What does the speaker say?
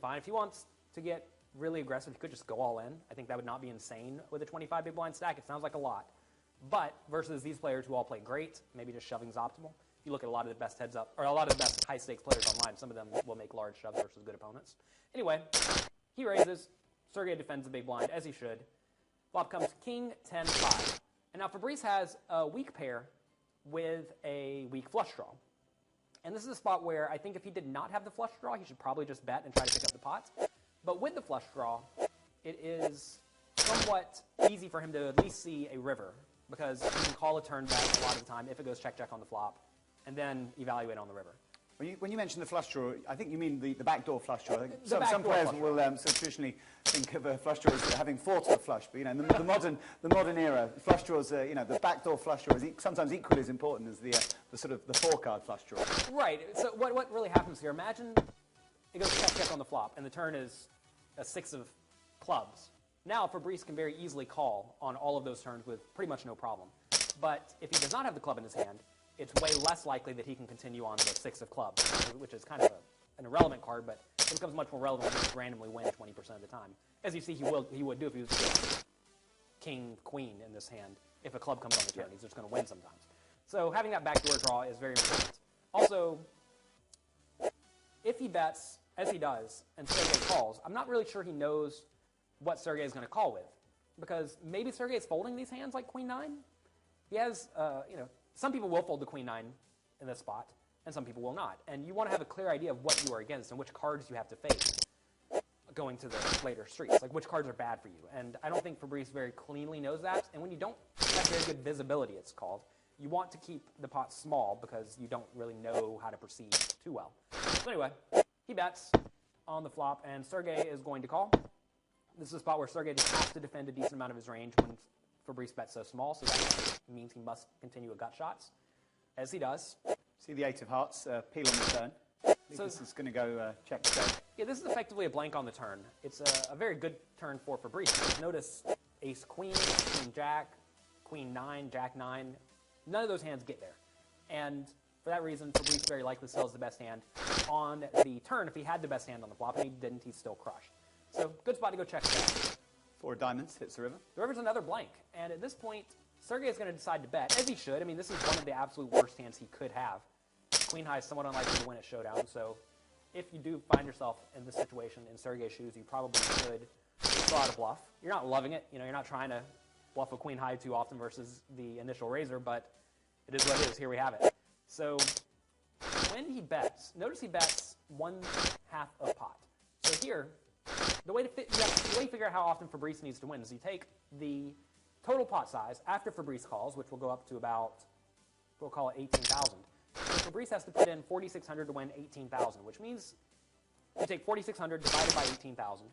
fine. If he wants to get really aggressive, he could just go all in. I think that would not be insane with a 25 big blind stack. It sounds like a lot. But versus these players who all play great, maybe just shoving is optimal. If you look at a lot of the best heads up, or a lot of the best high stakes players online, some of them will make large shoves versus good opponents. Anyway, he raises. Sergey defends the big blind, as he should. Flop comes king, 10, 5. And now Fabrice has a weak pair with a weak flush draw. And this is a spot where I think if he did not have the flush draw, he should probably just bet and try to pick up the pots. But with the flush draw, it is somewhat easy for him to at least see a river, because you can call a turn bet a lot of the time if it goes check-check on the flop, and then evaluate on the river. When you mention the flush draw, I think you mean the backdoor flush draw. I think some backdoor players flush will sort of traditionally think of a flush draw as having four to the flush, but in the modern era, flush draws, the backdoor flush draw is sometimes equally as important as the sort of the four-card flush draw. Right. So what really happens here? Imagine it goes check-check on the flop, and the turn is a 6 of clubs. Now Fabrice can very easily call on all of those turns with pretty much no problem. But if he does not have the club in his hand, it's way less likely that he can continue on the 6 of clubs, which is kind of an irrelevant card, but it becomes much more relevant when he just randomly win 20% of the time. As you see, he would do if he was to get king, queen in this hand. If a club comes on the turn, he's just going to win sometimes. So having that backdoor draw is very important. Also, if he bets, as he does, and Sergey calls, I'm not really sure he knows what Sergey is going to call with, because maybe Sergey is folding these hands like queen 9. He has, some people will fold the queen 9 in this spot, and some people will not. And you want to have a clear idea of what you are against and which cards you have to face going to the later streets, like which cards are bad for you. And I don't think Fabrice very cleanly knows that. And when you don't have very good visibility, it's called, you want to keep the pot small because you don't really know how to proceed too well. So anyway, he bets on the flop, and Sergey is going to call. This is a spot where Sergey just has to defend a decent amount of his range when Fabrice bets so small, so that means he must continue with gut shots, as he does. See the 8 of hearts, peel on the turn. So this is going to go check. Yeah, this is effectively a blank on the turn. It's a very good turn for Fabrice. Notice ace queen, queen jack, queen 9, jack 9. None of those hands get there. And for that reason, Fabrice very likely sells the best hand on the turn. If he had the best hand on the flop and he didn't, he's still crushed. So good spot to go check. 4 diamonds hits the river. The river's another blank. And at this point, Sergey is going to decide to bet, as he should. I mean, this is one of the absolute worst hands he could have. Queen high is somewhat unlikely to win at showdown, so if you do find yourself in this situation in Sergey's shoes, you probably should throw out a bluff. You're not loving it. You're not trying to bluff a queen high too often versus the initial raiser, but it is what it is. Here we have it. So when he bets, notice he bets 1/2 of pot. So here, the way you figure out how often Fabrice needs to win is you take the total pot size after Fabrice calls, which will go up to about, we'll call it 18,000. So Fabrice has to put in 4,600 to win 18,000, which means you take 4,600 divided by 18,000,